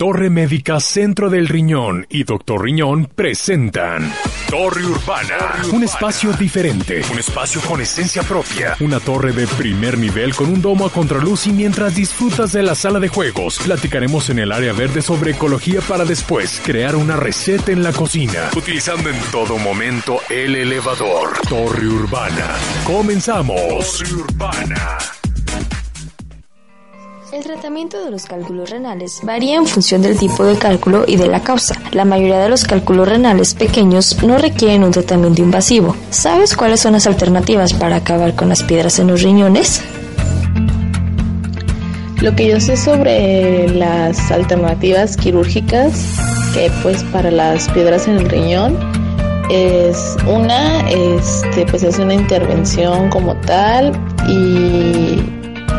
Torre Médica Centro del Riñón y Doctor Riñón presentan Torre Urbana, un espacio diferente, un espacio con esencia propia, una torre de primer nivel con un domo a contraluz y mientras disfrutas de la sala de juegos, platicaremos en el área verde sobre ecología para después crear una receta en la cocina, utilizando en todo momento el elevador. Torre Urbana, comenzamos. Torre Urbana. El tratamiento de los cálculos renales varía en función del tipo de cálculo y de la causa. La mayoría de los cálculos renales pequeños no requieren un tratamiento invasivo. ¿Sabes cuáles son las alternativas para acabar con las piedras en los riñones? Lo que yo sé sobre las alternativas quirúrgicas, que pues para las piedras en el riñón, es una, pues es una intervención como tal y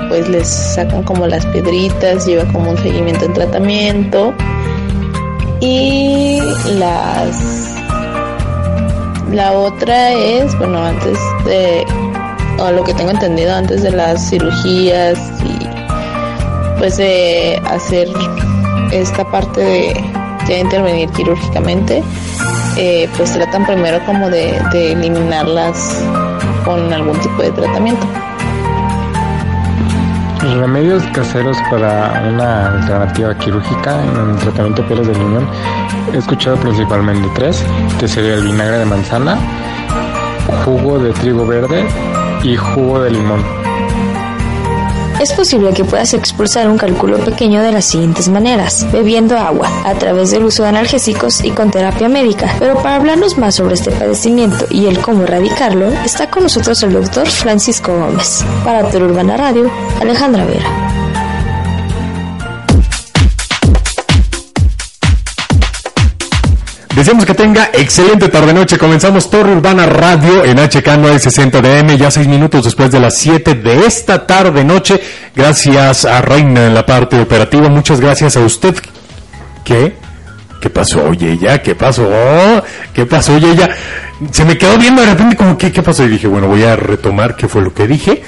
pues les sacan como las piedritas, lleva como un seguimiento en tratamiento y la otra es, bueno, antes de, o lo que tengo entendido, antes de las cirugías y pues de hacer esta parte de ya intervenir quirúrgicamente, pues tratan primero como de eliminarlas con algún tipo de tratamiento. Los remedios caseros para una alternativa quirúrgica en el tratamiento de piedras del riñón he escuchado principalmente tres, que sería el vinagre de manzana, jugo de trigo verde y jugo de limón. Es posible que puedas expulsar un cálculo pequeño de las siguientes maneras: bebiendo agua, a través del uso de analgésicos y con terapia médica. Pero para hablarnos más sobre este padecimiento y el cómo erradicarlo, está con nosotros el doctor Francisco Gómez. Para Torre Urbana Radio, Alejandra Vera. Deseamos que tenga excelente tarde-noche. Comenzamos Torre Urbana Radio en HK 960 DM, ya 6 minutos después de las 7 de esta tarde-noche. Gracias a Reina en la parte operativa. Muchas gracias a usted. ¿Qué pasó, Yeya? ¿Qué pasó, Yeya? Se me quedó viendo de repente como, ¿qué pasó? Y dije, bueno, voy a retomar qué fue lo que dije.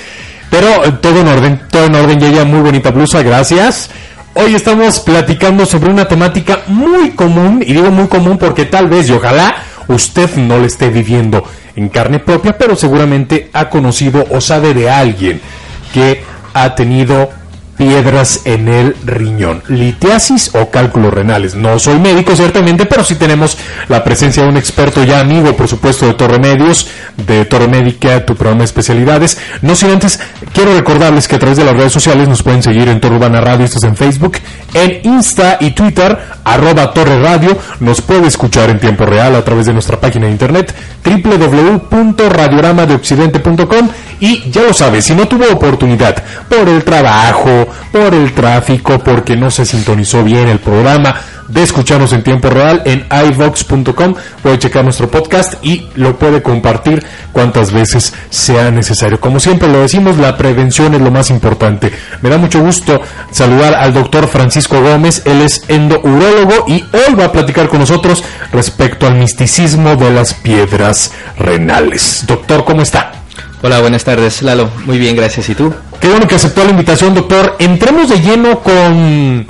Pero todo en orden, Yeya. Muy bonita blusa, gracias. Hoy estamos platicando sobre una temática muy común, y digo muy común porque tal vez y ojalá usted no la esté viviendo en carne propia, pero seguramente ha conocido o sabe de alguien que ha tenido piedras en el riñón, litiasis o cálculos renales. No soy médico ciertamente, pero sí tenemos la presencia de un experto ya amigo, por supuesto, de Torre Medios, de Torre Médica, tu programa de especialidades. No sin antes, quiero recordarles que a través de las redes sociales nos pueden seguir en Torre Urbana Radio, esto es en Facebook, en Insta y Twitter, @Torre Radio. Nos puede escuchar en tiempo real a través de nuestra página de internet, www.radioramadeoccidente.com. Y ya lo sabes, si no tuvo oportunidad por el trabajo, por el tráfico, porque no se sintonizó bien el programa, de escucharnos en tiempo real en iVox.com, puede checar nuestro podcast y lo puede compartir cuantas veces sea necesario. Como siempre lo decimos, la prevención es lo más importante. Me da mucho gusto saludar al doctor Francisco Gómez. Él es endourólogo y hoy va a platicar con nosotros respecto al misticismo de las piedras renales. Doctor, ¿cómo está? Hola, buenas tardes, Lalo. Muy bien, gracias. ¿Y tú? Qué bueno que aceptó la invitación, doctor. Entremos de lleno con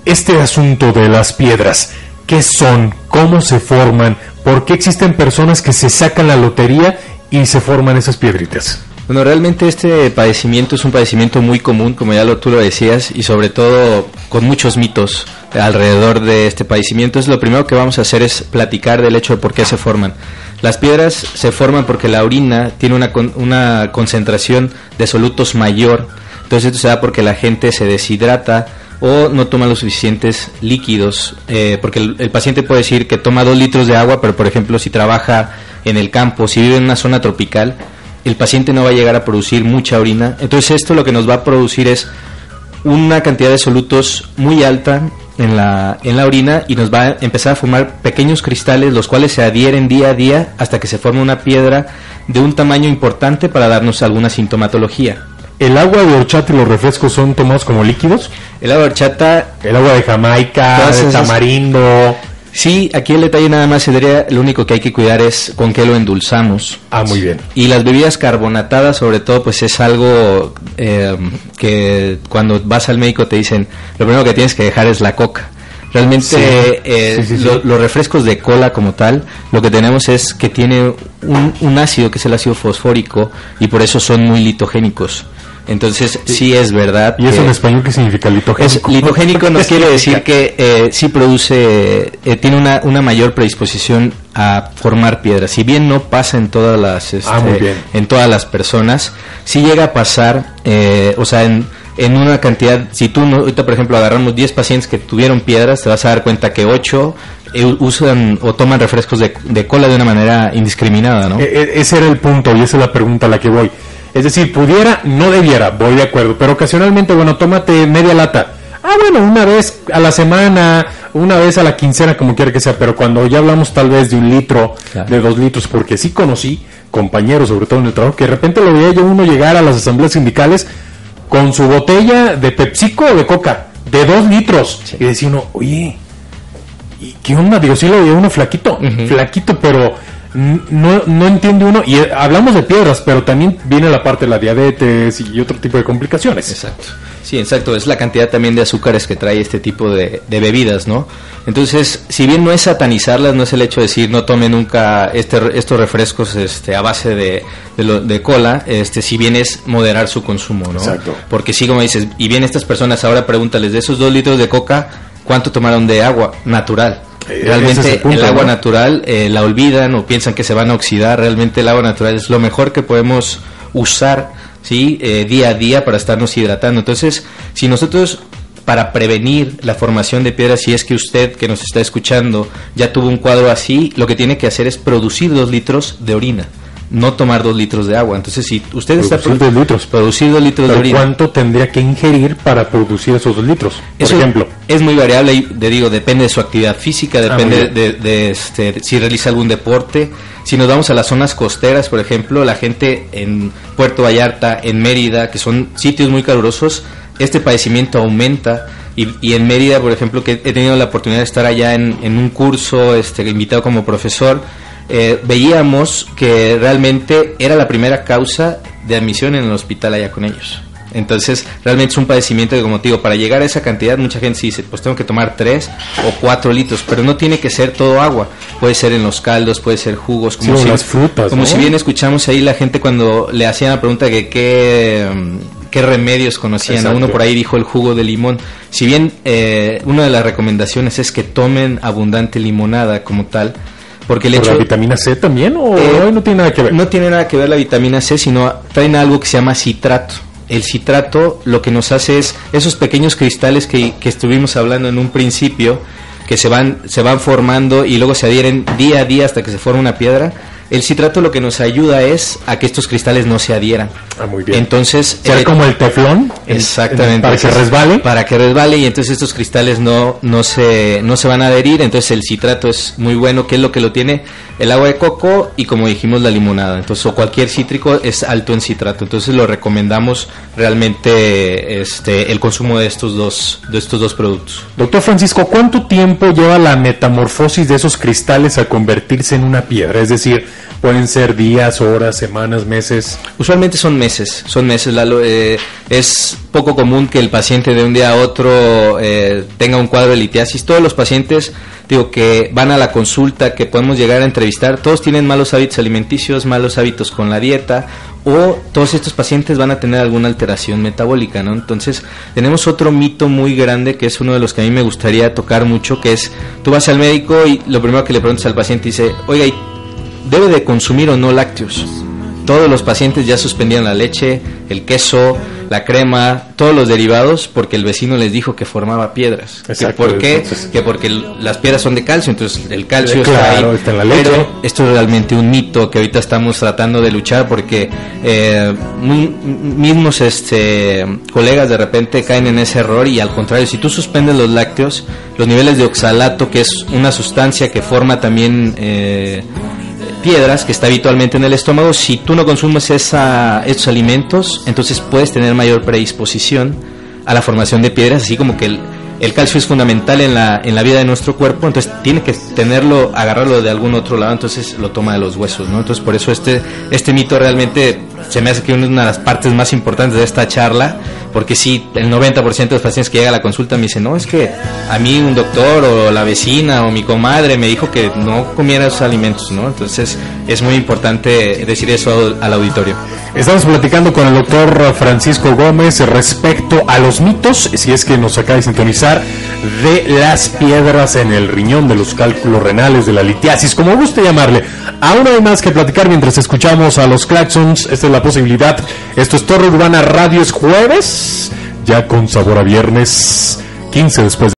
este asunto de las piedras. ¿Qué son? ¿Cómo se forman? ¿Por qué existen personas que se sacan la lotería y se forman esas piedritas? Bueno, realmente este padecimiento es un padecimiento muy común, como ya tú lo decías, y sobre todo con muchos mitos alrededor de este padecimiento. Lo primero que vamos a hacer es platicar del hecho de por qué se forman. Las piedras se forman porque la orina tiene una concentración de solutos mayor. Entonces esto se da porque la gente se deshidrata o no toma los suficientes líquidos, porque el paciente puede decir que toma 2 litros de agua, pero por ejemplo si trabaja en el campo, si vive en una zona tropical, el paciente no va a llegar a producir mucha orina. Entonces esto lo que nos va a producir es una cantidad de solutos muy alta en la orina y nos va a empezar a formar pequeños cristales, los cuales se adhieren día a día hasta que se forma una piedra de un tamaño importante para darnos alguna sintomatología. ¿El agua de horchata y los refrescos son tomados como líquidos? El agua de horchata, el agua de Jamaica, de tamarindo. Sí, aquí el detalle nada más sería, lo único que hay que cuidar es con qué lo endulzamos. Ah, muy bien. Y las bebidas carbonatadas, sobre todo, pues es algo que cuando vas al médico te dicen, lo primero que tienes que dejar es la coca. Realmente los refrescos de cola como tal, lo que tenemos es que tiene un ácido que es el ácido fosfórico y por eso son muy litogénicos. Entonces sí es verdad. ¿Y eso en español qué significa litogénico? Litogénico nos quiere decir que sí produce, tiene una mayor predisposición a formar piedras. Si bien no pasa en todas las personas, sí llega a pasar, o sea, en una cantidad. Si tú ahorita por ejemplo agarramos 10 pacientes que tuvieron piedras, te vas a dar cuenta que 8 usan o toman refrescos de cola de una manera indiscriminada, ¿no? Ese era el punto y esa es la pregunta a la que voy. Es decir, pudiera, no debiera, voy de acuerdo, pero ocasionalmente, bueno, tómate media lata. Bueno, una vez a la semana, una vez a la quincena, como quiera que sea, pero cuando ya hablamos tal vez de 1 litro, claro, de 2 litros, porque sí conocí compañeros, sobre todo en el trabajo, que de repente lo veía yo uno llegar a las asambleas sindicales con su botella de PepsiCo o de Coca, de 2 litros, sí. Y decía uno, oye, ¿y qué onda? Digo, sí lo veía uno flaquito, flaquito, pero no entiende uno, y hablamos de piedras, pero también viene la parte de la diabetes y otro tipo de complicaciones. Exacto. Sí, exacto, es la cantidad también de azúcares que trae este tipo de bebidas, ¿no? Entonces, si bien no es satanizarlas, no es el hecho de decir no tome nunca estos refrescos a base de cola, si bien es moderar su consumo, ¿no? Exacto. Porque sí, como dices, y bien estas personas ahora pregúntales, de esos 2 litros de coca, ¿cuánto tomaron de agua natural? Realmente punto, el agua, ¿no?, natural la olvidan o piensan que se van a oxidar. Realmente el agua natural es lo mejor que podemos usar, ¿sí? Día a día para estarnos hidratando. Entonces, si nosotros, para prevenir la formación de piedras, si es que usted que nos está escuchando ya tuvo un cuadro así, lo que tiene que hacer es producir 2 litros de orina, no tomar 2 litros de agua. Entonces, si usted está producir 2 litros de orina, ¿cuánto tendría que ingerir para producir esos 2 litros? Por ejemplo, es muy variable y depende de su actividad física, depende de si realiza algún deporte. Si nos vamos a las zonas costeras, por ejemplo, la gente en Puerto Vallarta, en Mérida, que son sitios muy calurosos, este padecimiento aumenta. Y en Mérida, por ejemplo, que he tenido la oportunidad de estar allá en un curso, invitado como profesor, veíamos que realmente era la primera causa de admisión en el hospital allá con ellos. Entonces, realmente es un padecimiento que, como te digo, para llegar a esa cantidad, mucha gente se dice, pues tengo que tomar 3 o 4 litros, pero no tiene que ser todo agua, puede ser en los caldos, puede ser jugos, como sí, las frutas, como, ¿no?, si bien escuchamos ahí la gente cuando le hacían la pregunta de qué remedios conocían. Exacto. Uno por ahí dijo el jugo de limón. Si bien una de las recomendaciones es que tomen abundante limonada como tal, porque el hecho, ¿la vitamina C también o no tiene nada que ver? No tiene nada que ver la vitamina C, sino traen algo que se llama citrato. El citrato lo que nos hace es esos pequeños cristales que estuvimos hablando en un principio, que se van formando y luego se adhieren día a día hasta que se forma una piedra. El citrato lo que nos ayuda es a que estos cristales no se adhieran. Muy bien. Entonces, ¿ser como el teflón? Exactamente. Para que resbale. Para que resbale, y entonces estos cristales no se van a adherir. Entonces el citrato es muy bueno, que es lo que lo tiene el agua de coco y, como dijimos, la limonada. Entonces, o cualquier cítrico es alto en citrato. Entonces lo recomendamos realmente el consumo de estos dos productos. Doctor Francisco, ¿cuánto tiempo lleva la metamorfosis de esos cristales a convertirse en una piedra? Es decir, pueden ser días, horas, semanas, meses. Usualmente son meses, Lalo. Es poco común que el paciente de un día a otro tenga un cuadro de litiasis. Todos los pacientes, que van a la consulta, que podemos llegar a entrevistar, todos tienen malos hábitos alimenticios, malos hábitos con la dieta, o todos estos pacientes van a tener alguna alteración metabólica, ¿no? Entonces, tenemos otro mito muy grande, que es uno de los que a mí me gustaría tocar mucho, que es, tú vas al médico y lo primero que le preguntas al paciente dice, oiga, ¿debe de consumir o no lácteos? Todos los pacientes ya suspendían la leche, el queso, la crema, todos los derivados, porque el vecino les dijo que formaba piedras. Exacto. ¿Por qué? Entonces, que porque las piedras son de calcio, entonces el calcio está ahí. Está en la leche. Pero esto es realmente un mito que ahorita estamos tratando de luchar, porque mismos colegas de repente caen en ese error, y al contrario, si tú suspendes los lácteos, los niveles de oxalato, que es una sustancia que forma también piedras, que está habitualmente en el estómago, si tú no consumes estos alimentos, entonces puedes tener mayor predisposición a la formación de piedras, así como que el calcio es fundamental en la vida de nuestro cuerpo, entonces tiene que agarrarlo de algún otro lado, entonces lo toma de los huesos, ¿no? Entonces por eso este mito realmente se me hace que una de las partes más importantes de esta charla, porque sí, el 90% de los pacientes que llegan a la consulta me dicen, no, es que a mí un doctor o la vecina o mi comadre me dijo que no comiera esos alimentos, ¿no? Entonces es muy importante decir eso al auditorio. Estamos platicando con el doctor Francisco Gómez respecto a los mitos, si es que nos acaba de sintonizar, de las piedras en el riñón, de los cálculos renales, de la litiasis, como guste llamarle. Aún hay más que platicar mientras escuchamos a los Claxons. Esta es la posibilidad. Esto es Torre Urbana Radio, es jueves, ya con sabor a viernes, 15 después.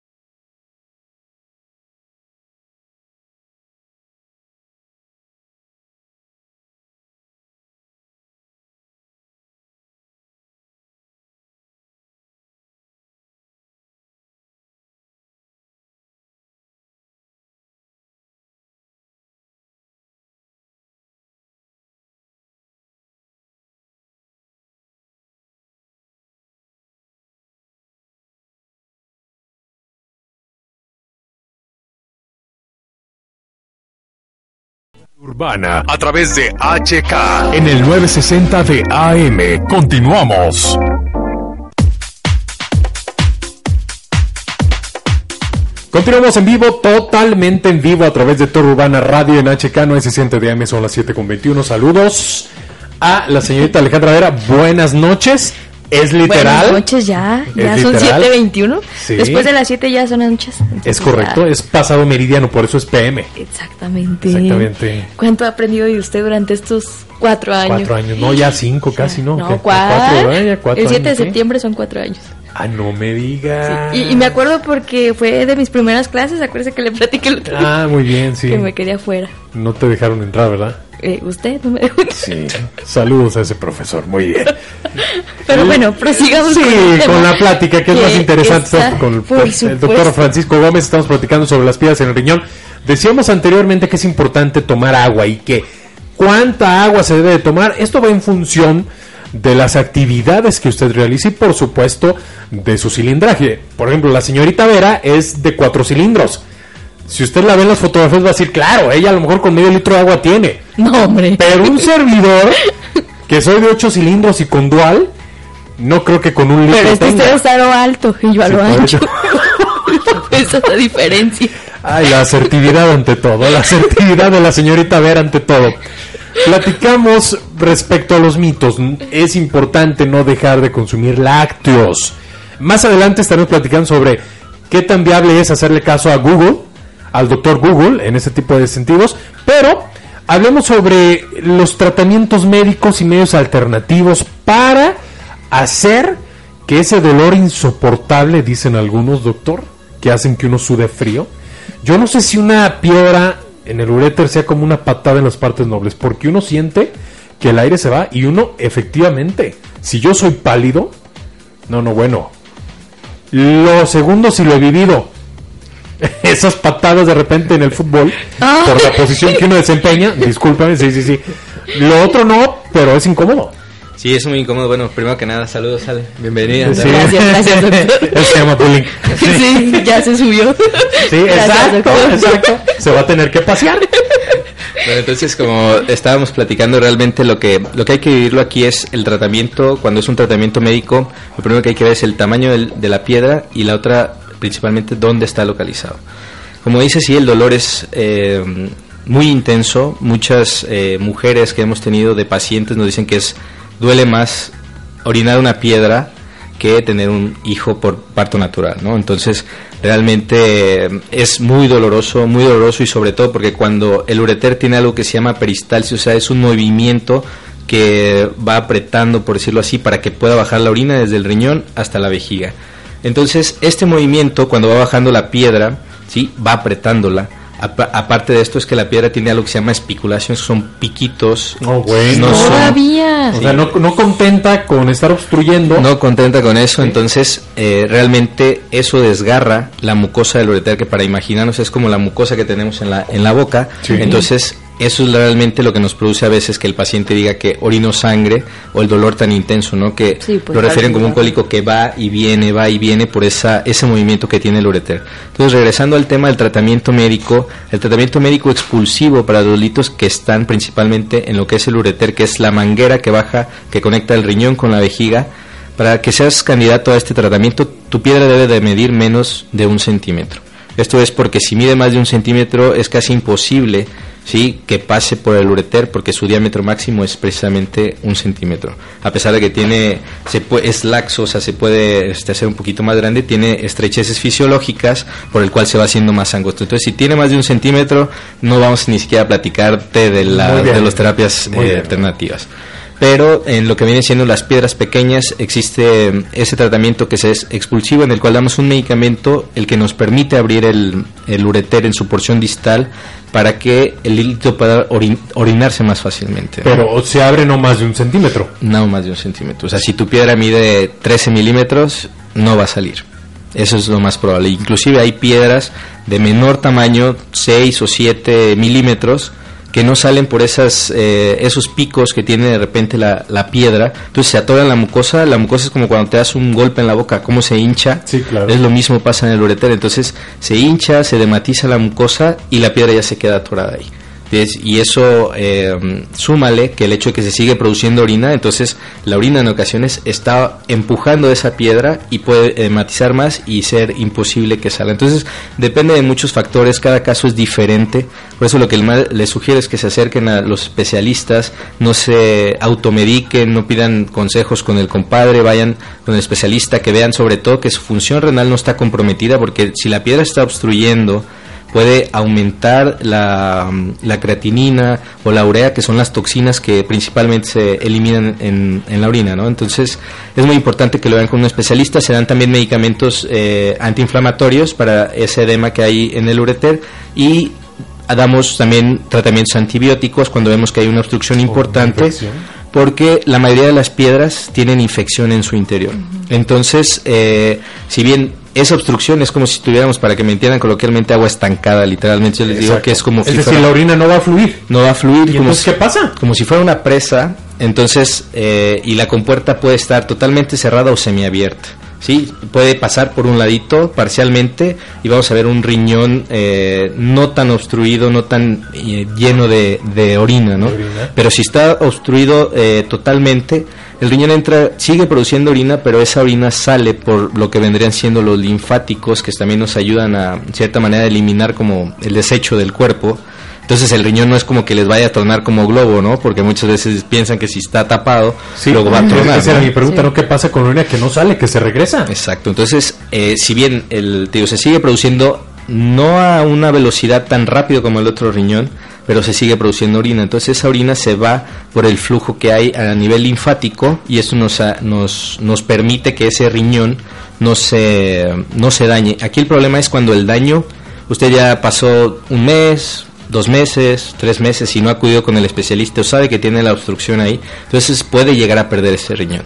Urbana a través de HK en el 960 de AM. Continuamos. Continuamos en vivo, totalmente en vivo a través de Torre Urbana Radio en HK 960 de AM. Son las 7:21. Saludos a la señorita Alejandra Vera. Buenas noches. Es literal. Buenas noches ya son literal. 7:21. Sí. Después de las 7 ya son noches. Es correcto, es pasado meridiano, por eso es PM. Exactamente. ¿Cuánto ha aprendido de usted durante estos 4 años? 4 años, no, ya 5 casi, ¿no? No, ¿Qué? 4. Ya 4 El 7 de años, ¿sí? septiembre son 4 años. Ah, no me digas. Sí. Y me acuerdo porque fue de mis primeras clases, acuérdese que le platiqué el otro día. Ah, muy bien, sí. Que me quedé afuera. No te dejaron entrar, ¿verdad? Usted no me dejó entrar. Sí. Saludos a ese profesor, muy bien. Pero bueno, prosigamos con la plática, que es más interesante. Con el doctor Francisco Gómez estamos platicando sobre las piedras en el riñón. Decíamos anteriormente que es importante tomar agua y que cuánta agua se debe de tomar. Esto va en función de las actividades que usted realice y, por supuesto, de su cilindraje. Por ejemplo, la señorita Vera es de 4 cilindros. Si usted la ve en las fotografías va a decir, claro, ella a lo mejor con medio litro de agua tiene. No, hombre. Pero un servidor, que soy de 8 cilindros y con dual, no creo que con un litro tenga. Pero usted está a lo alto y yo a lo ancho. Esa es la diferencia. Ay, la asertividad ante todo, la asertividad de la señorita Vera ante todo. Platicamos respecto a los mitos. Es importante no dejar de consumir lácteos. Más adelante estaremos platicando sobre qué tan viable es hacerle caso a Google, al doctor Google, en ese tipo de sentidos. Pero hablemos sobre los tratamientos médicos y medios alternativos para hacer que ese dolor insoportable, dicen algunos, doctor, que hacen que uno sude frío. Yo no sé si una piedra en el uréter sea como una patada en las partes nobles, porque uno siente que el aire se va y uno, efectivamente, si yo soy pálido, bueno, lo segundo si lo he vivido, esas patadas de repente en el fútbol, por la posición que uno desempeña, discúlpame, sí, lo otro no, pero es incómodo. Sí, es muy incómodo. Bueno, primero que nada, saludos, Ale. Bienvenida. Sí. Gracias, doctor. Eso se llama bullying. Sí, ya se subió. Sí, exacto. Se va a tener que pasear. Bueno, entonces, como estábamos platicando, realmente lo que hay que vivirlo aquí es el tratamiento. Cuando es un tratamiento médico, lo primero que hay que ver es el tamaño de la piedra y la otra, principalmente, dónde está localizado. Como dice, sí, el dolor es muy intenso. Muchas mujeres que hemos tenido de pacientes nos dicen que duele más orinar una piedra que tener un hijo por parto natural, ¿no? Entonces, realmente es muy doloroso y sobre todo porque cuando el ureter tiene algo que se llama peristalsis, o sea, es un movimiento que va apretando, por decirlo así, para que pueda bajar la orina desde el riñón hasta la vejiga. Entonces, este movimiento, cuando va bajando la piedra, ¿sí?, va apretándola. Aparte de esto es que la piedra tiene algo que se llama espiculación, son piquitos. Todavía. O sea, no contenta con estar obstruyendo. No contenta con eso, sí. Entonces realmente eso desgarra la mucosa del ureter, que para imaginarnos es como la mucosa que tenemos en la boca. Sí. Entonces eso es realmente lo que nos produce a veces que el paciente diga que orino sangre o el dolor tan intenso, ¿no? Que lo refieren como un cólico que va y viene por ese movimiento que tiene el ureter. Entonces, regresando al tema del tratamiento médico, el tratamiento médico expulsivo para los litos que están principalmente en lo que es el ureter, que es la manguera que baja, que conecta el riñón con la vejiga. Para que seas candidato a este tratamiento, tu piedra debe de medir menos de 1 centímetro. Esto es porque si mide más de 1 centímetro es casi imposible, ¿sí?, que pase por el ureter, porque su diámetro máximo es precisamente 1 centímetro. A pesar de que es laxo, o sea, se puede hacer un poquito más grande, tiene estrecheces fisiológicas por el cual se va haciendo más angosto. Entonces, si tiene más de 1 centímetro, no vamos ni siquiera a platicarte de las terapias alternativas. Pero en lo que viene siendo las piedras pequeñas existe ese tratamiento que es expulsivo, en el cual damos un medicamento el que nos permite abrir el ureter en su porción distal para que el líquido pueda orinarse más fácilmente. Pero se abre no más de 1 centímetro. No más de 1 centímetro. O sea, si tu piedra mide 13 milímetros, no va a salir. Eso es lo más probable. Inclusive hay piedras de menor tamaño, 6 o 7 milímetros, que no salen por esos picos que tiene de repente la piedra. Entonces se atoran la mucosa Es como cuando te das un golpe en la boca, cómo se hincha. Sí, claro. Es lo mismo pasa en el ureter. Entonces se hincha, se dematiza la mucosa y la piedra ya se queda atorada ahí. Y eso, súmale que el hecho de que se sigue produciendo orina, entonces la orina en ocasiones está empujando esa piedra y puede matizar más y ser imposible que salga. Entonces depende de muchos factores, cada caso es diferente. Por eso lo que les sugiero es que se acerquen a los especialistas, no se automediquen, no pidan consejos con el compadre, vayan con el especialista, que vean sobre todo que su función renal no está comprometida, porque si la piedra está obstruyendo, puede aumentar la creatinina o la urea, que son las toxinas que principalmente se eliminan en la orina, ¿no? Entonces es muy importante que lo vean con un especialista. Se dan también medicamentos antiinflamatorios para ese edema que hay en el ureter, y damos también tratamientos antibióticos cuando vemos que hay una obstrucción importante, porque la mayoría de las piedras tienen infección en su interior. Entonces, si bien esa obstrucción es como si tuviéramos, para que me entiendan coloquialmente, agua estancada, literalmente. Yo les digo que es como si fuera, la orina no va a fluir. No va a fluir. ¿Y entonces qué pasa? Como si fuera una presa, entonces, y la compuerta puede estar totalmente cerrada o semiabierta. Sí, puede pasar por un ladito parcialmente y vamos a ver un riñón no tan obstruido, no tan lleno de orina, ¿no? Pero si está obstruido totalmente, el riñón sigue produciendo orina, pero esa orina sale por lo que vendrían siendo los linfáticos, que también nos ayudan a, en cierta manera, a eliminar como el desecho del cuerpo. Entonces el riñón no es como que les vaya a tronar como globo, ¿no? Porque muchas veces piensan que si está tapado, luego va a tronar. Esa era mi pregunta, ¿no? ¿Qué pasa con la orina que no sale, que se regresa? Exacto. Entonces, si bien se sigue produciendo no a una velocidad tan rápido como el otro riñón, pero se sigue produciendo orina. Entonces esa orina se va por el flujo que hay a nivel linfático, y eso nos permite que ese riñón no se dañe. Aquí el problema es cuando el daño, usted ya pasó 1 mes, 2 meses, 3 meses y no ha acudido con el especialista o sabe que tiene la obstrucción ahí, entonces puede llegar a perder ese riñón.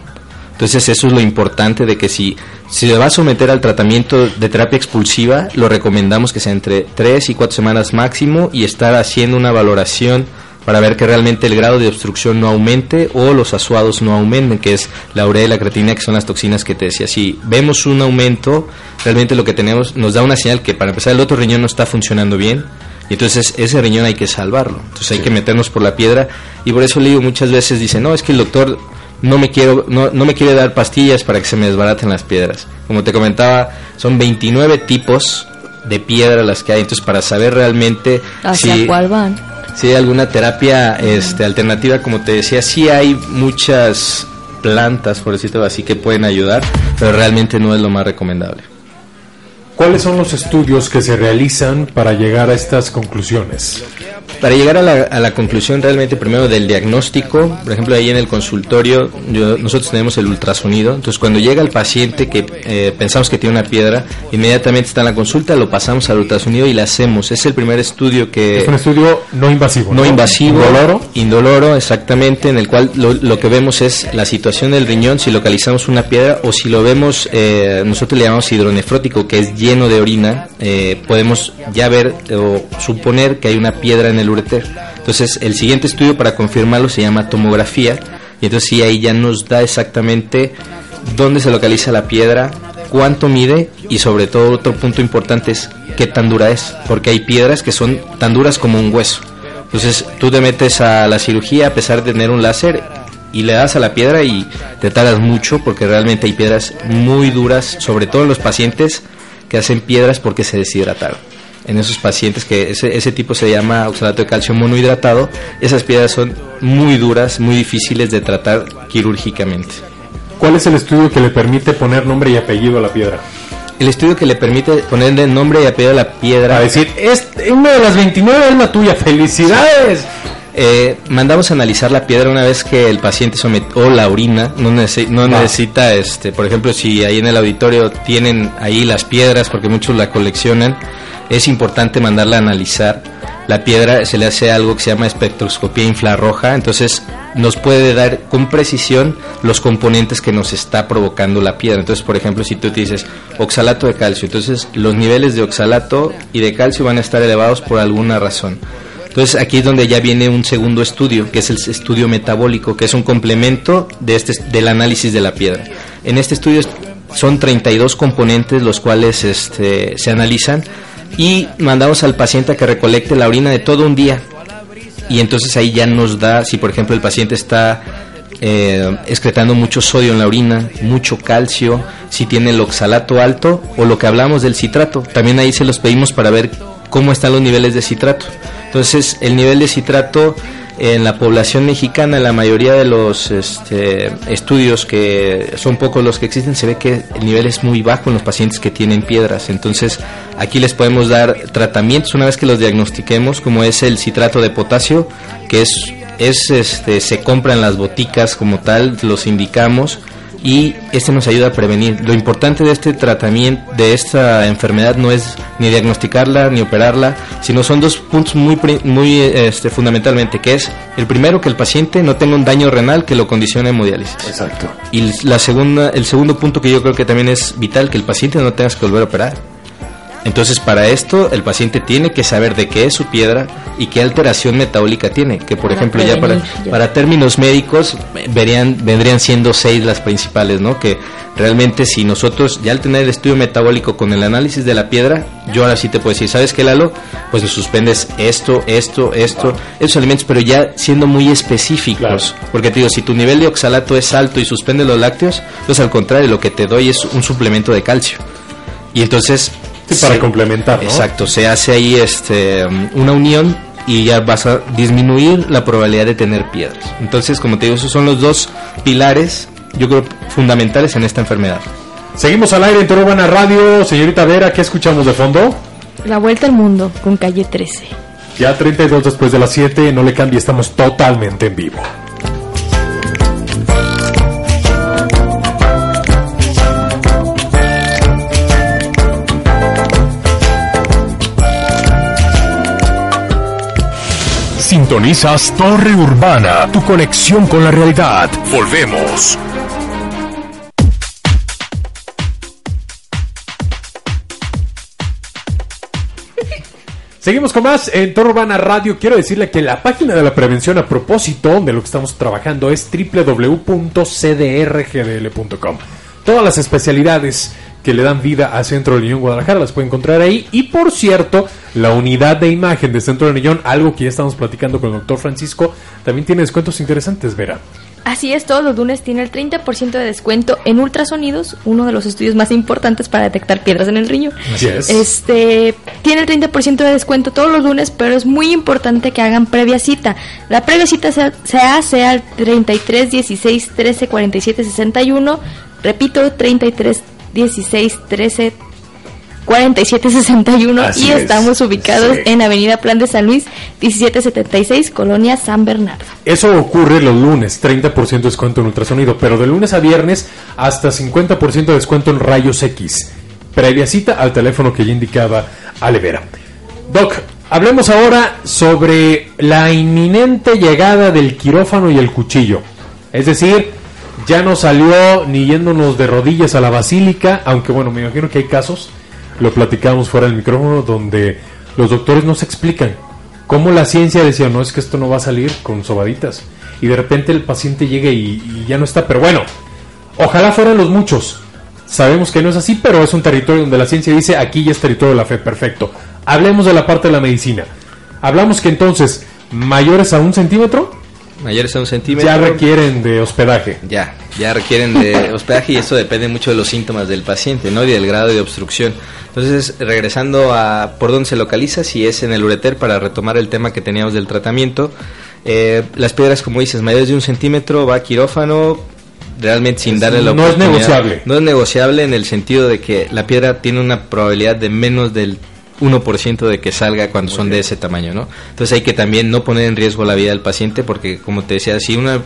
Entonces eso es lo importante, de que si se va a someter al tratamiento de terapia expulsiva, lo recomendamos que sea entre 3 y 4 semanas máximo, y estar haciendo una valoración para ver que realmente el grado de obstrucción no aumente o los asuados no aumenten, que es la urea y la creatinina, que son las toxinas que te decía. Si vemos un aumento, realmente lo que tenemos nos da una señal que, para empezar, el otro riñón no está funcionando bien, y entonces ese riñón hay que salvarlo. Entonces hay que meternos por la piedra, y por eso le digo, muchas veces dicen, no, es que el doctor no me quiere dar pastillas para que se me desbaraten las piedras. Como te comentaba, son 29 tipos de piedra las que hay, entonces para saber realmente hacia cuál van, si hay alguna terapia alternativa, como te decía, sí hay muchas plantas, por decirlo así, que pueden ayudar, pero realmente no es lo más recomendable. ¿Cuáles son los estudios que se realizan para llegar a estas conclusiones? Para llegar a la conclusión realmente primero del diagnóstico, por ejemplo, ahí en el consultorio nosotros tenemos el ultrasonido. Entonces cuando llega el paciente que pensamos que tiene una piedra, inmediatamente está en la consulta, lo pasamos al ultrasonido y le hacemos. Es el primer estudio que... Es un estudio no invasivo. No invasivo. Indoloro, exactamente, en el cual lo que vemos es la situación del riñón, si localizamos una piedra, o si lo vemos, nosotros le llamamos hidronefrótico, que es lleno de orina, podemos ya ver o suponer que hay una piedra en el el ureter. Entonces el siguiente estudio para confirmarlo se llama tomografía, y entonces sí, ahí ya nos da exactamente dónde se localiza la piedra, cuánto mide, y sobre todo otro punto importante es qué tan dura es, porque hay piedras que son tan duras como un hueso. Entonces tú te metes a la cirugía a pesar de tener un láser y le das a la piedra y te tardas mucho, porque realmente hay piedras muy duras, sobre todo en los pacientes que hacen piedras porque se deshidrataron. En esos pacientes que ese tipo se llama oxalato de calcio monohidratado, esas piedras son muy duras, muy difíciles de tratar quirúrgicamente. ¿Cuál es el estudio que le permite poner nombre y apellido a la piedra? El estudio que le permite ponerle nombre y apellido a la piedra... A decir, una de las 29 es la tuya, ¡felicidades! Mandamos a analizar la piedra una vez que el paciente sometió la orina. No necesita, por ejemplo, si ahí en el auditorio tienen ahí las piedras, porque muchos la coleccionan, es importante mandarla a analizar. La piedra se le hace algo que se llama espectroscopía infrarroja, entonces nos puede dar con precisión los componentes que nos está provocando la piedra. Entonces, por ejemplo, si tú te dices oxalato de calcio, entonces los niveles de oxalato y de calcio van a estar elevados por alguna razón. Entonces aquí es donde ya viene un segundo estudio, que es el estudio metabólico, que es un complemento del análisis de la piedra. En este estudio son 32 componentes los cuales se analizan, y mandamos al paciente a que recolecte la orina de todo un día, y entonces ahí ya nos da, si por ejemplo el paciente está excretando mucho sodio en la orina, mucho calcio, si tiene el oxalato alto, o lo que hablamos del citrato, también ahí se los pedimos para ver cómo están los niveles de citrato. Entonces el nivel de citrato en la población mexicana, en la mayoría de los estudios, que son pocos los que existen, se ve que el nivel es muy bajo en los pacientes que tienen piedras. Entonces aquí les podemos dar tratamientos una vez que los diagnostiquemos, como es el citrato de potasio, que se compra en las boticas como tal, los indicamos, y nos ayuda a prevenir. Lo importante de este tratamiento, de esta enfermedad, no es ni diagnosticarla ni operarla, sino son dos puntos muy fundamentalmente, que es el primero, que el paciente no tenga un daño renal que lo condicione a hemodiálisis. Exacto. Y el segundo punto, que yo creo que también es vital, que el paciente no tenga que volver a operar. Entonces, para esto el paciente tiene que saber de qué es su piedra y qué alteración metabólica tiene, que por ejemplo ya para términos médicos vendrían siendo 6 las principales, ¿no? Que realmente, si nosotros ya al tener el estudio metabólico con el análisis de la piedra, yo ahora sí te puedo decir, ¿sabes qué, Lalo? Pues le suspendes esos alimentos, pero ya siendo muy específicos. Claro. Porque te digo, si tu nivel de oxalato es alto y suspendes los lácteos, pues al contrario, lo que te doy es un suplemento de calcio. Y entonces... Sí, para complementar, ¿no? Exacto, se hace ahí una unión y ya vas a disminuir la probabilidad de tener piedras. Entonces, como te digo, esos son los dos pilares, yo creo, fundamentales en esta enfermedad. Seguimos al aire en Torre Urbana Radio. Señorita Vera, ¿qué escuchamos de fondo? La Vuelta al Mundo con Calle 13. Ya 32 después de las 7, no le cambie, estamos totalmente en vivo. Sintonizas Torre Urbana, tu conexión con la realidad. Volvemos. Seguimos con más en Torre Urbana Radio. Quiero decirle que la página de la prevención, a propósito de lo que estamos trabajando, es www.cdrgdl.com. Todas las especialidades que le dan vida a Centro de Niñón Guadalajara las puede encontrar ahí. Y por cierto, la unidad de imagen de Centro de Niñón, algo que ya estamos platicando con el doctor Francisco, también tiene descuentos interesantes, Vera. Así es, todos los lunes tiene el 30% de descuento en ultrasonidos, uno de los estudios más importantes para detectar piedras en el riñón. Así es. Tiene el 30% de descuento todos los lunes, pero es muy importante que hagan previa cita. La previa cita se hace al 33 16 13 47 61. Repito, 33 16 13 47 61. Así y es. Estamos ubicados en Avenida Plan de San Luis 1776, Colonia San Bernardo. Eso ocurre los lunes, 30% de descuento en ultrasonido, pero de lunes a viernes hasta 50% de descuento en rayos X. Previa cita al teléfono que ya indicaba Ale Vera. Doc, hablemos ahora sobre la inminente llegada del quirófano y el cuchillo. Es decir, ya no salió ni yéndonos de rodillas a la basílica, aunque bueno, me imagino que hay casos, lo platicamos fuera del micrófono, donde los doctores no se explican cómo la ciencia decía, no, es que esto no va a salir con sobaditas. Y de repente el paciente llega y ya no está. Pero bueno, ojalá fueran los muchos. Sabemos que no es así, pero es un territorio donde la ciencia dice, aquí ya es territorio de la fe, perfecto. Hablemos de la parte de la medicina. Hablamos que entonces, mayores a 1 centímetro, mayores a 1 centímetro, ya requieren de hospedaje. Ya requieren de hospedaje, y esto depende mucho de los síntomas del paciente, ¿no? Y del grado de obstrucción. Entonces, regresando a por dónde se localiza, si es en el ureter, para retomar el tema que teníamos del tratamiento, las piedras, como dices, mayores de 1 centímetro, va a quirófano, realmente sin darle la oportunidad. No es negociable. No es negociable en el sentido de que la piedra tiene una probabilidad de menos del 1% de que salga cuando son de ese tamaño, ¿no? Entonces hay que también no poner en riesgo la vida del paciente, porque, como te decía, si una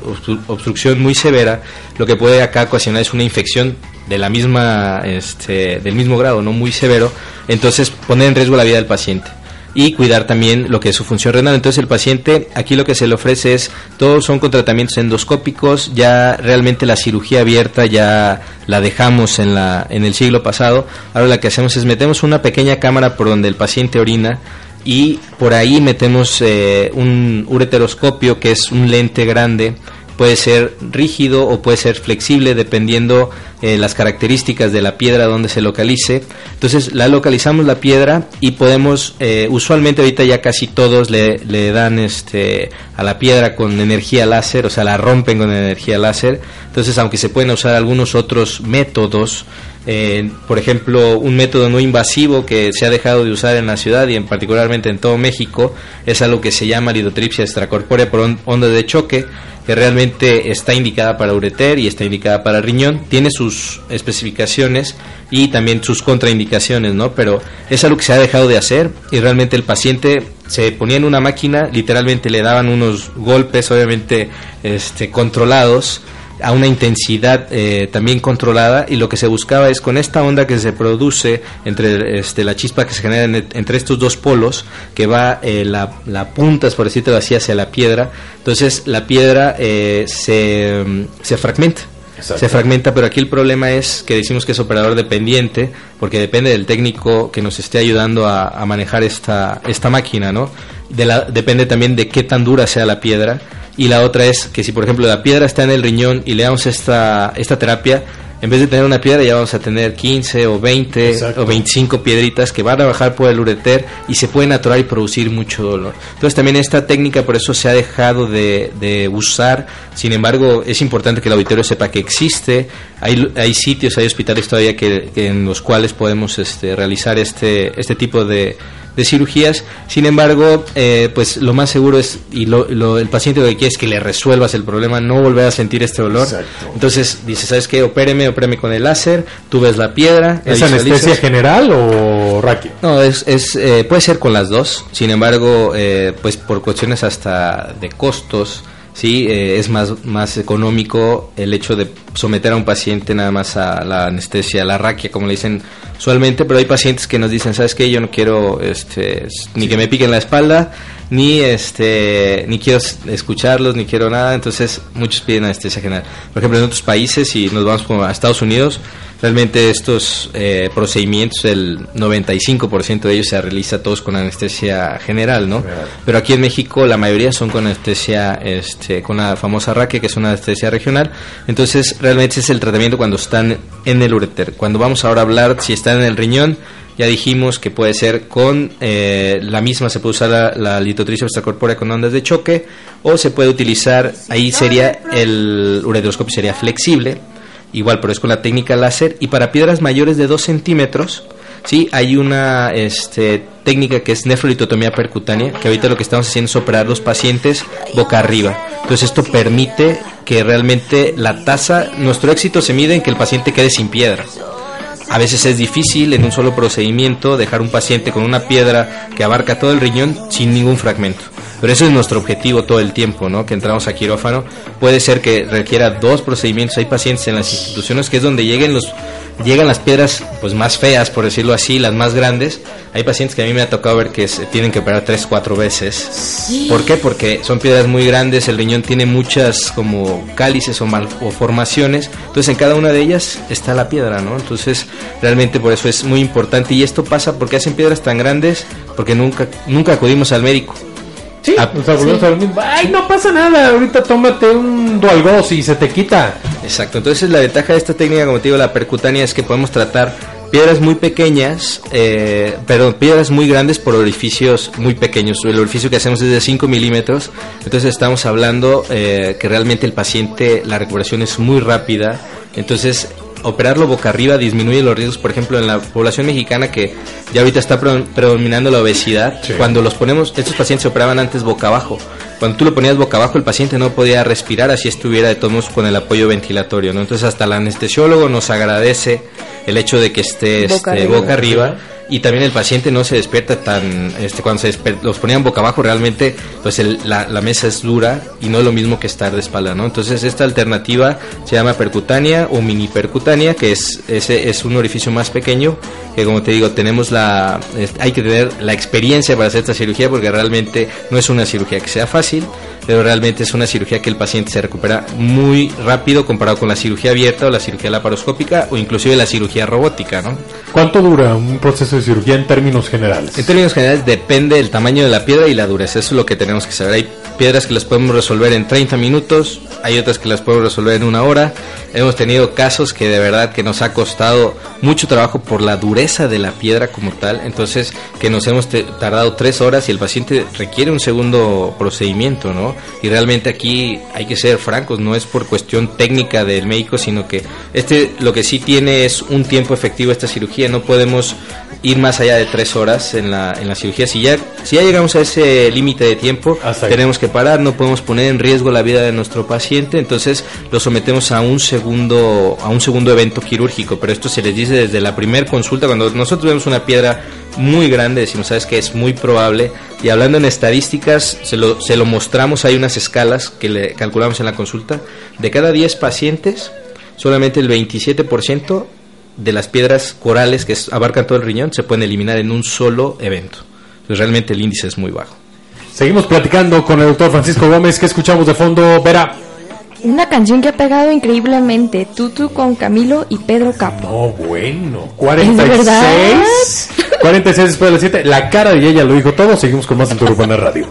obstrucción muy severa, lo que puede acá ocasionar es una infección de la misma, del mismo grado, no muy severo, entonces poner en riesgo la vida del paciente. Y cuidar también lo que es su función renal. Entonces el paciente, aquí lo que se le ofrece es, todos son con tratamientos endoscópicos, ya realmente la cirugía abierta ya la dejamos en el siglo pasado. Ahora lo que hacemos es metemos una pequeña cámara por donde el paciente orina, y por ahí metemos un ureteroscopio, que es un lente grande. Puede ser rígido o puede ser flexible, dependiendo las características de la piedra donde se localice. Entonces la localizamos la piedra y podemos, usualmente ahorita ya casi todos le dan a la piedra con energía láser, o sea, la rompen con energía láser. Entonces, aunque se pueden usar algunos otros métodos, por ejemplo, un método no invasivo que se ha dejado de usar en la ciudad y particularmente en todo México, es algo que se llama lidotripsia extracorpórea por ondas de choque, que realmente está indicada para ureter y está indicada para riñón. Tiene sus especificaciones y también sus contraindicaciones, ¿no? Pero es algo que se ha dejado de hacer, y realmente el paciente se ponía en una máquina, literalmente le daban unos golpes, obviamente controlados, a una intensidad también controlada, y lo que se buscaba es, con esta onda que se produce entre la chispa que se genera entre estos dos polos, que va la punta, por decirlo así, hacia la piedra. Entonces la piedra se fragmenta. Exacto. Se fragmenta, pero aquí el problema es que decimos que es operador dependiente, porque depende del técnico que nos esté ayudando a manejar esta máquina, ¿no? Depende también de qué tan dura sea la piedra. Y la otra es que si, por ejemplo, la piedra está en el riñón y le damos esta terapia, en vez de tener una piedra ya vamos a tener 15 o 20 Exacto. o 25 piedritas que van a bajar por el ureter y se pueden atorar y producir mucho dolor. Entonces también esta técnica por eso se ha dejado de usar. Sin embargo, es importante que el auditorio sepa que existe. Hay sitios, hay hospitales todavía en los cuales podemos realizar este tipo de cirugías. Sin embargo, pues lo más seguro es, y el paciente lo que quiere es que le resuelvas el problema, no volver a sentir este dolor. Exacto. Entonces dice, ¿sabes qué? Opéreme con el láser, tú ves la piedra. ¿Es anestesia general o raquia? No, puede ser con las dos. Sin embargo, pues por cuestiones hasta de costos, sí, es más económico el hecho de someter a un paciente nada más a la anestesia, la raquia, como le dicen usualmente. Pero hay pacientes que nos dicen, ¿sabes qué? Yo no quiero ni que me piquen la espalda, ni quiero escucharlos, ni quiero nada. Entonces muchos piden anestesia general. Por ejemplo, en otros países, si nos vamos a Estados Unidos, realmente estos procedimientos, el 95% de ellos se realiza todos con anestesia general, ¿no? Pero aquí en México la mayoría son con anestesia, con la famosa raquia, que es una anestesia regional. Entonces realmente ese es el tratamiento cuando están en el ureter. Cuando vamos ahora a hablar si están en el riñón, ya dijimos que puede ser con la misma, se puede usar la litotripsia extracorpórea con ondas de choque, o se puede utilizar, ahí sería el ureteroscopio, sería flexible, igual, pero es con la técnica láser. Y para piedras mayores de 2 centímetros, sí, hay una técnica que es nefrolitotomía percutánea, que ahorita lo que estamos haciendo es operar los pacientes boca arriba. Entonces esto permite que realmente la tasa, nuestro éxito se mide en que el paciente quede sin piedra. A veces es difícil en un solo procedimiento dejar un paciente con una piedra que abarca todo el riñón sin ningún fragmento. Pero eso es nuestro objetivo todo el tiempo, ¿no? Que entramos a quirófano. Puede ser que requiera 2 procedimientos. Hay pacientes en las instituciones que es donde llegan las piedras pues más feas, por decirlo así, las más grandes. Hay pacientes que a mí me ha tocado ver que se tienen que operar 3-4 veces. ¿Por qué? Porque son piedras muy grandes, el riñón tiene muchas como cálices o formaciones. Entonces en cada una de ellas está la piedra, ¿no? Entonces realmente por eso es muy importante. Y esto pasa porque hacen piedras tan grandes porque nunca acudimos al médico. Sí, o sea, volvemos a lo mismo. Ay, no pasa nada, ahorita tómate un Dualgos y se te quita. Exacto, entonces la ventaja de esta técnica, como te digo, la percutánea, es que podemos tratar piedras muy pequeñas, piedras muy grandes por orificios muy pequeños. El orificio que hacemos es de 5 milímetros, entonces estamos hablando que realmente el paciente, la recuperación es muy rápida, entonces operarlo boca arriba disminuye los riesgos. Por ejemplo, en la población mexicana, que ya ahorita está predominando la obesidad, sí. Cuando los ponemos, estos pacientes se operaban antes boca abajo. Cuando tú lo ponías boca abajo, el paciente no podía respirar, así estuviera de todos modos con el apoyo ventilatorio, ¿no? Entonces hasta el anestesiólogo nos agradece el hecho de que esté boca arriba. Y también el paciente no se despierta tan, cuando los ponían boca abajo, realmente pues la mesa es dura y no es lo mismo que estar de espalda, ¿no? Entonces esta alternativa se llama percutánea o mini percutánea, que es un orificio más pequeño, que como te digo, hay que tener la experiencia para hacer esta cirugía, porque realmente no es una cirugía que sea fácil, pero realmente es una cirugía que el paciente se recupera muy rápido comparado con la cirugía abierta o la cirugía laparoscópica o inclusive la cirugía robótica, ¿no? ¿Cuánto dura un proceso de cirugía en términos generales? En términos generales depende del tamaño de la piedra y la dureza, eso es lo que tenemos que saber. Hay piedras que las podemos resolver en 30 minutos, hay otras que las podemos resolver en 1 hora. Hemos tenido casos que de verdad que nos ha costado mucho trabajo por la dureza de la piedra como tal, entonces que nos hemos tardado 3 horas y el paciente requiere un segundo procedimiento, ¿no? Y realmente aquí hay que ser francos, no es por cuestión técnica del médico, sino que lo que sí tiene es un tiempo efectivo esta cirugía. No podemos ir más allá de 3 horas en la cirugía. Si ya llegamos a ese límite de tiempo, tenemos que parar, no podemos poner en riesgo la vida de nuestro paciente, entonces lo sometemos a un segundo evento quirúrgico. Pero esto se les dice desde la primera consulta. Cuando nosotros vemos una piedra muy grande, decimos, sabes que es muy probable, y hablando en estadísticas, se lo mostramos. Hay unas escalas que le calculamos en la consulta. De cada 10 pacientes, solamente el 27% de las piedras corales que abarcan todo el riñón se pueden eliminar en un solo evento. Entonces realmente el índice es muy bajo. Seguimos platicando con el doctor Francisco Gómez. ¿Qué escuchamos de fondo, Vera? Una canción que ha pegado increíblemente, Tutu con Camilo y Pedro Capo. No, bueno, 46 después de las 7. La cara de ella lo dijo todo. Seguimos con más en Torre Urbana Radio.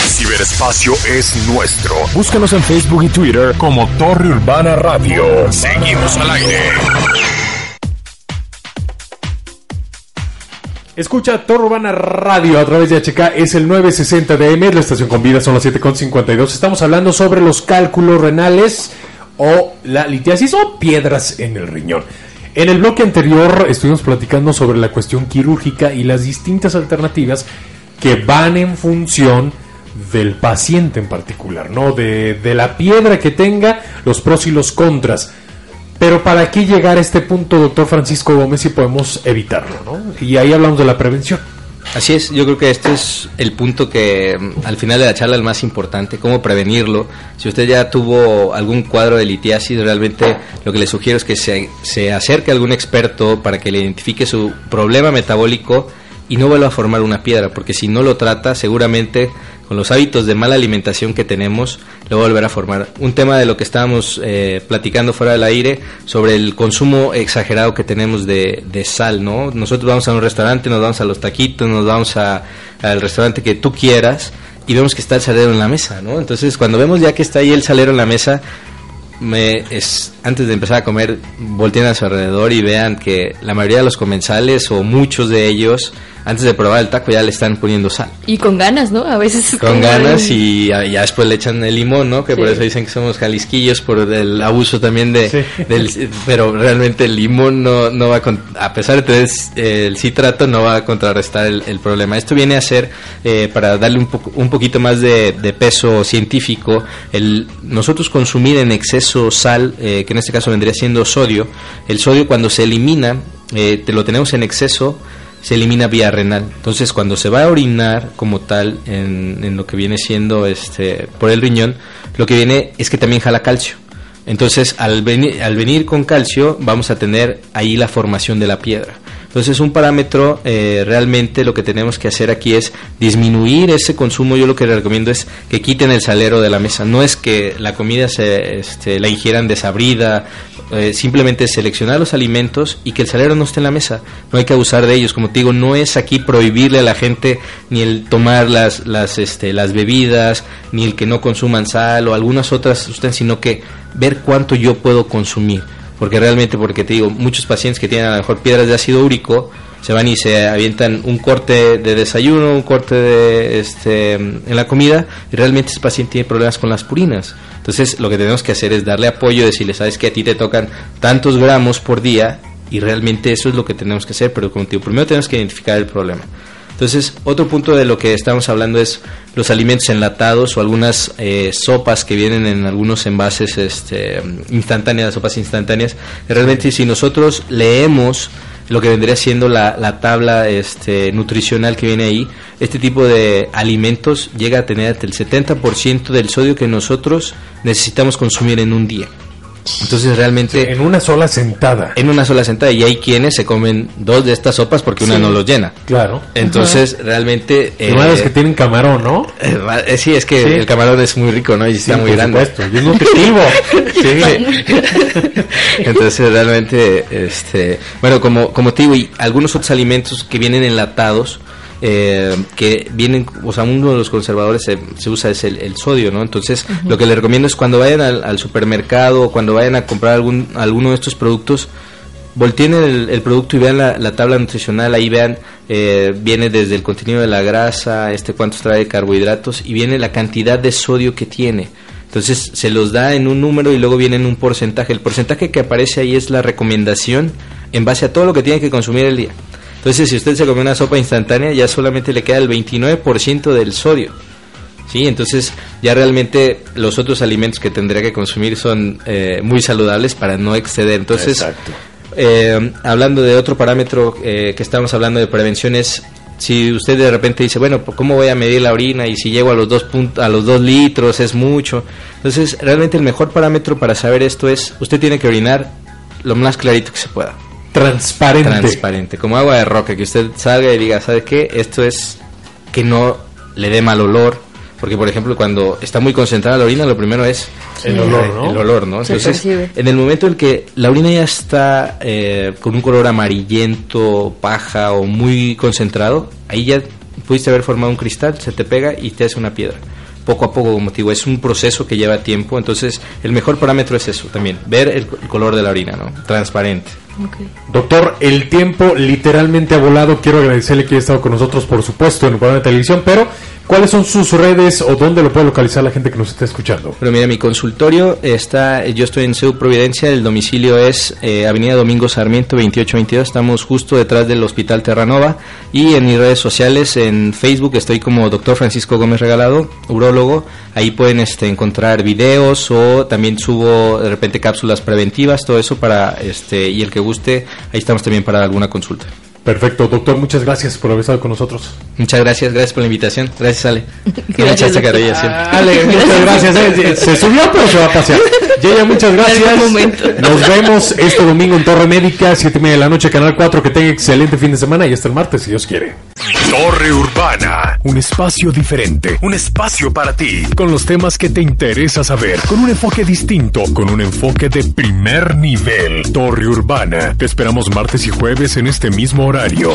Ciberespacio es nuestro. Búscanos en Facebook y Twitter como Torre Urbana Radio. Seguimos al aire. Escucha Torre Urbana Radio a través de HK, es el 960 DM, la estación con vida, son las 7:52. Estamos hablando sobre los cálculos renales o la litiasis o piedras en el riñón. En el bloque anterior estuvimos platicando sobre la cuestión quirúrgica y las distintas alternativas que van en función del paciente en particular, ¿no? De la piedra que tenga, los pros y los contras. Pero ¿para qué llegar a este punto, doctor Francisco Gómez, si podemos evitarlo, ¿no? Y ahí hablamos de la prevención. Así es, yo creo que este es el punto que al final de la charla el más importante, cómo prevenirlo. Si usted ya tuvo algún cuadro de litiasis, realmente lo que le sugiero es que se acerque a algún experto para que le identifique su problema metabólico y no vuelva a formar una piedra, porque si no lo trata, seguramente con los hábitos de mala alimentación que tenemos, lo va a volver a formar. Un tema de lo que estábamos platicando fuera del aire, sobre el consumo exagerado que tenemos de sal, ¿no? Nosotros vamos a un restaurante, nos vamos a los taquitos, nos vamos al restaurante que tú quieras, y vemos que está el salero en la mesa, ¿no? Entonces, cuando vemos ya que está ahí el salero en la mesa, antes de empezar a comer, volteen a su alrededor y vean que la mayoría de los comensales, o muchos de ellos, antes de probar el taco ya le están poniendo sal. Y con ganas, ¿no? A veces con ganas y ya después le echan el limón, ¿no? Que sí. Por eso dicen que somos jalisquillos, por el abuso también pero realmente el limón no va a pesar de tener el citrato, no va a contrarrestar el problema. Esto viene a ser, para darle un poquito más de peso científico, nosotros consumir en exceso sal, que en este caso vendría siendo sodio. El sodio, cuando se elimina, lo tenemos en exceso, se elimina vía renal. Entonces, cuando se va a orinar como tal en lo que viene siendo por el riñón, lo que viene es que también jala calcio. Entonces, al venir con calcio, vamos a tener ahí la formación de la piedra. Entonces un parámetro, realmente lo que tenemos que hacer aquí es disminuir ese consumo. Yo lo que les recomiendo es que quiten el salero de la mesa. No es que la comida la ingieran desabrida, simplemente seleccionar los alimentos y que el salero no esté en la mesa. No hay que abusar de ellos. Como te digo, no es aquí prohibirle a la gente ni el tomar las bebidas, ni el que no consuman sal o algunas otras sustancias, sino que ver cuánto yo puedo consumir. Porque te digo, muchos pacientes que tienen a lo mejor piedras de ácido úrico se van y se avientan un corte de desayuno, un corte en la comida, y realmente ese paciente tiene problemas con las purinas. Entonces lo que tenemos que hacer es darle apoyo, decirle, sabes que a ti te tocan tantos gramos por día, y realmente eso es lo que tenemos que hacer. Pero como te digo, primero tenemos que identificar el problema. Entonces, otro punto de lo que estamos hablando es los alimentos enlatados o algunas sopas que vienen en algunos envases instantáneas, sopas instantáneas. Realmente, si nosotros leemos lo que vendría siendo la tabla nutricional que viene ahí, este tipo de alimentos llega a tener hasta el 70% del sodio que nosotros necesitamos consumir en un día. Entonces realmente... En una sola sentada. Y hay quienes se comen 2 de estas sopas porque una no los llena. Claro. Entonces realmente... Los que tienen camarón, ¿no? Sí, es que el camarón es muy rico, ¿no? Y está muy grande. Por supuesto, y es nutritivo. Sí. Entonces realmente, bueno, como te digo, y algunos otros alimentos que vienen enlatados, que vienen, o sea, uno de los conservadores se usa es el sodio, ¿no? Entonces, lo que les recomiendo es cuando vayan al supermercado o cuando vayan a comprar alguno de estos productos, volteen el producto y vean la tabla nutricional. Ahí vean, viene desde el contenido de la grasa, cuántos trae de carbohidratos, y viene la cantidad de sodio que tiene. Entonces se los da en un número y luego viene en un porcentaje. El porcentaje que aparece ahí es la recomendación en base a todo lo que tiene que consumir el día. Entonces, si usted se come una sopa instantánea, ya solamente le queda el 29% del sodio. ¿Sí? Entonces, ya realmente los otros alimentos que tendría que consumir son muy saludables para no exceder. Entonces, hablando de otro parámetro que estamos hablando de prevención es, si usted de repente dice, bueno, ¿cómo voy a medir la orina? Y si llego a los 2 litros es mucho. Entonces, realmente el mejor parámetro para saber esto es, usted tiene que orinar lo más clarito que se pueda. Transparente, como agua de roca, que usted salga y diga, ¿sabe qué? Esto es que no le dé mal olor, porque por ejemplo cuando está muy concentrada la orina, lo primero es el olor, ¿no? Entonces, en el momento en que la orina ya está con un color amarillento, paja o muy concentrado, ahí ya pudiste haber formado un cristal, se te pega y te hace una piedra. Poco a poco, como te digo, es un proceso que lleva tiempo. Entonces, el mejor parámetro es eso también, ver el color de la orina, ¿no? Transparente. Okay. Doctor, el tiempo literalmente ha volado. Quiero agradecerle que haya estado con nosotros, por supuesto, en el programa de televisión, pero ¿cuáles son sus redes o dónde lo puede localizar la gente que nos está escuchando? Pero mira, mi consultorio yo estoy en CEU Providencia, el domicilio es Avenida Domingo Sarmiento 2822, estamos justo detrás del Hospital Terranova, y en mis redes sociales, en Facebook estoy como Dr. Francisco Gómez Regalado, urólogo. Ahí pueden encontrar videos, o también subo de repente cápsulas preventivas, todo eso para y el que guste, ahí estamos también para alguna consulta. Perfecto, doctor, muchas gracias por haber estado con nosotros. Muchas gracias por la invitación. Gracias, Ale. Gracias, Ale, muchas gracias. Se subió, pero se va a pasear. Yeya, muchas gracias. Nos vemos este domingo en Torre Médica, 7:30 de la noche, Canal 4. Que tenga excelente fin de semana y hasta el martes, si Dios quiere. Torre Urbana, un espacio diferente, un espacio para ti, con los temas que te interesa saber, con un enfoque distinto, con un enfoque de primer nivel. Torre Urbana, te esperamos martes y jueves en este mismo horario.